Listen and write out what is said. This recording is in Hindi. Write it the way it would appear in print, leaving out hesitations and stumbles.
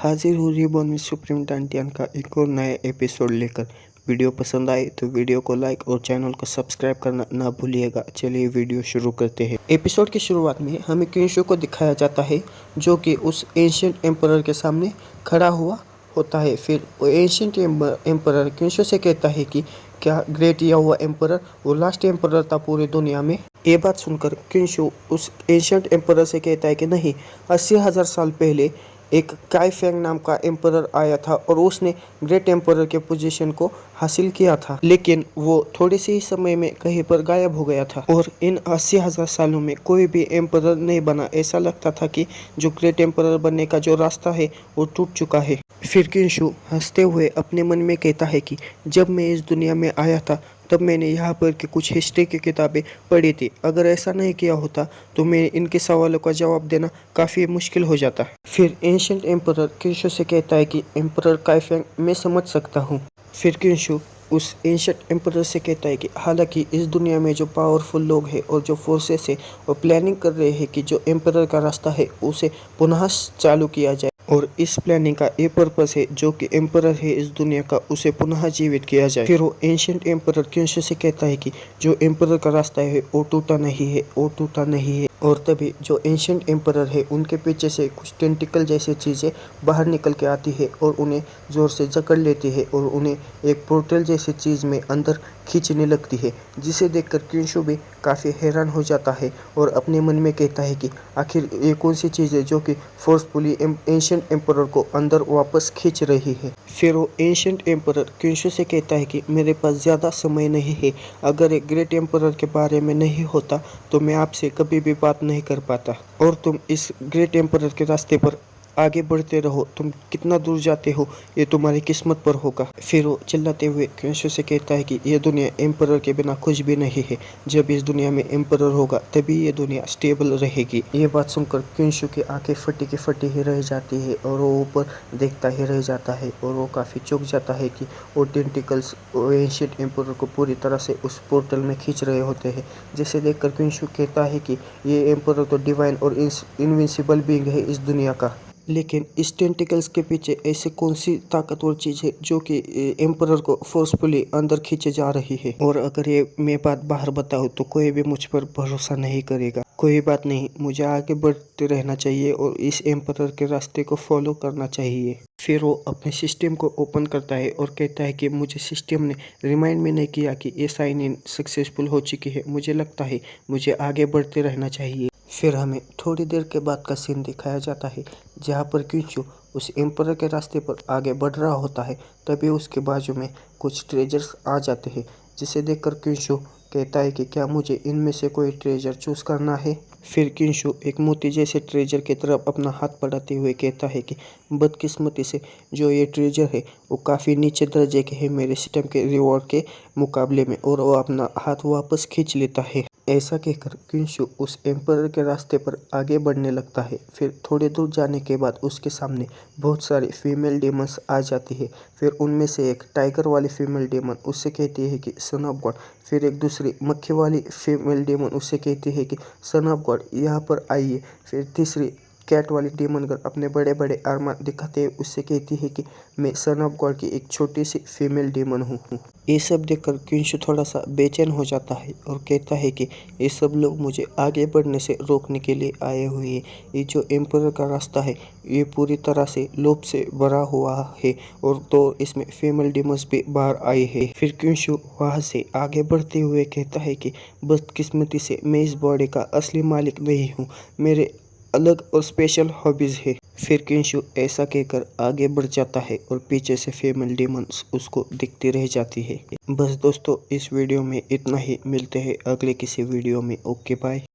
हाजिर हो रिबॉन में सुप्रीम डांटियन का एक और नया एपिसोड लेकर। वीडियो पसंद आए तो वीडियो को लाइक और चैनल को सब्सक्राइब करना ना भूलिएगा। चलिए वीडियो शुरू करते हैं। एपिसोड की शुरुआत में हमें क्यूंशु को दिखाया जाता है जो कि उस एंशिएंट एम्परर के सामने खड़ा हुआ होता है। फिर वो एंशिएंट एम्परर क्यूंशु से कहता है कि क्या ग्रेट या हुआ एम्परर वो लास्ट एम्परर था पूरी दुनिया में। ये बात सुनकर क्यूंशु उस एंशिएंट एम्परर से कहता है कि नहीं, 80,000 साल पहले एक काई फेंग नाम का एम्परर आया था और उसने ग्रेट एम्परर के पोजीशन को हासिल किया था, लेकिन वो थोड़े से ही समय में कहीं पर गायब हो गया था और इन 80,000 सालों में कोई भी एम्परर नहीं बना। ऐसा लगता था कि जो ग्रेट एम्परर बनने का जो रास्ता है वो टूट चुका है। फिर क्यूंशु हंसते हुए अपने मन में कहता है कि जब मैं इस दुनिया में आया था तब मैंने यहाँ पर की कुछ हिस्ट्री की किताबें पढ़ी थी। अगर ऐसा नहीं किया होता तो मैं इनके सवालों का जवाब देना काफ़ी मुश्किल हो जाता। फिर एंशिएंट एम्परर क्यूंशु से कहता है कि एम्परर काइफेंग मैं समझ सकता हूँ। फिर क्यूंशु उस एंशिएंट एम्परर से कहता है कि हालांकि इस दुनिया में जो पावरफुल लोग हैं और जो फोर्सेस है वो प्लानिंग कर रहे हैं कि जो एम्परर का रास्ता है उसे पुनः चालू किया जाए और इस प्लानिंग का ये पर्पस है जो कि एम्परर है इस दुनिया का उसे पुनः जीवित किया जाए। फिर वो एंशिएंट एम्परर क्यूंशु से कहता है कि जो एम्परर का रास्ता है वो टूटा नहीं है, वो टूटा नहीं है। और तभी जो एंशिएंट एम्परर है उनके पीछे से कुछ टेंटिकल जैसी चीज़ें बाहर निकल के आती है और उन्हें ज़ोर से जकड़ लेती है और उन्हें एक पोर्टल जैसी चीज़ में अंदर खींचने लगती है, जिसे देखकर क्यूंशु भी काफ़ी हैरान हो जाता है और अपने मन में कहता है कि आखिर ये कौन सी चीज़ है जो कि फोर्सफुली एंशिएंट एम्परर को अंदर वापस खींच रही है। फिर वो एंशिएंट एम्परर क्यूंशु से कहता है कि मेरे पास ज़्यादा समय नहीं है। अगर एक ग्रेट एम्परर के बारे में नहीं होता तो मैं आपसे कभी भी बात नहीं कर पाता और तुम इस ग्रेट एम्परर के रास्ते पर आगे बढ़ते रहो। तुम कितना दूर जाते हो ये तुम्हारी किस्मत पर होगा। फिर वो चिल्लाते हुए क्यूंशु से कहता है कि यह दुनिया एम्परर के बिना कुछ भी नहीं है। जब इस दुनिया में एम्परर होगा तभी ये दुनिया स्टेबल रहेगी। ये बात सुनकर क्यूंशु की आंखें फटी की फटी ही रह जाती है और वो ऊपर देखता ही रह जाता है और वो काफ़ी चौंक जाता है कि वो टेंटिकल्स एंशिएंट एम्परर को पूरी तरह से उस पोर्टल में खींच रहे होते हैं, जिसे देखकर क्यूंशु कहता है कि ये एम्परर तो डिवाइन और इनविंसिबल बीइंग है इस दुनिया का, लेकिन इस टेंटिकल्स के पीछे ऐसी कौन सी ताकतवर चीज़ है जो कि एम्परर को फोर्सफुली अंदर खींचे जा रही है। और अगर ये मैं बात बाहर बताऊँ तो कोई भी मुझ पर भरोसा नहीं करेगा। कोई बात नहीं, मुझे आगे बढ़ते रहना चाहिए और इस एम्परर के रास्ते को फॉलो करना चाहिए। फिर वो अपने सिस्टम को ओपन करता है और कहता है कि मुझे सिस्टम ने रिमाइंड में नहीं किया कि ये साइन इन सक्सेसफुल हो चुकी है। मुझे लगता है मुझे आगे बढ़ते रहना चाहिए। फिर हमें थोड़ी देर के बाद का सीन दिखाया जाता है जहाँ पर क्यूंशु उस एम्परर के रास्ते पर आगे बढ़ रहा होता है। तभी उसके बाजू में कुछ ट्रेजर्स आ जाते हैं, जिसे देखकर क्यूंशु कहता है कि क्या मुझे इनमें से कोई ट्रेजर चूज करना है। फिर क्यूंशु एक मोती जैसे ट्रेजर की तरफ अपना हाथ बढ़ाते हुए कहता है कि बदकिस्मती से जो ये ट्रेजर है वो काफ़ी नीचे दर्जे के है मेरे सिस्टम के रिवॉर्ड के मुकाबले में, और वो अपना हाथ वापस खींच लेता है। ऐसा कहकर क्यूंशु उस एम्परर के रास्ते पर आगे बढ़ने लगता है। फिर थोड़ी दूर जाने के बाद उसके सामने बहुत सारी फीमेल डेमन्स आ जाती है। फिर उनमें से एक टाइगर वाली फीमेल डेमन उससे कहती है कि सन ऑफ गॉड। फिर एक दूसरी मक्खी वाली फीमेल डेमन उससे कहती है कि सन ऑफ गॉड यहाँ पर आइए। फिर तीसरी कैट वाली डेमन गर्ल अपने बड़े बड़े आर्मर दिखाते हुए उससे कहती है कि मैं सन ऑफ गॉड की एक छोटी सी फीमेल डेमन हूँ। ये सब देखकर क्यूंशु थोड़ा सा बेचैन हो जाता है और कहता है कि ये सब लोग मुझे आगे बढ़ने से रोकने के लिए आए हुए हैं। ये जो एम्परर का रास्ता है ये पूरी तरह से लोभ से भरा हुआ है और तो इसमें फीमेल डेमन्स भी बाहर आए हैं। फिर क्यूंशु वहाँ से आगे बढ़ते हुए कहता है कि बदकिस्मती से मैं इस बॉडी का असली मालिक नहीं हूँ, मेरे अलग और स्पेशल हॉबीज़ है। फिर क्यूंशु ऐसा कहकर आगे बढ़ जाता है और पीछे से फीमेल डेमन्स उसको दिखती रह जाती है। बस दोस्तों, इस वीडियो में इतना ही। मिलते हैं अगले किसी वीडियो में। Okay bye.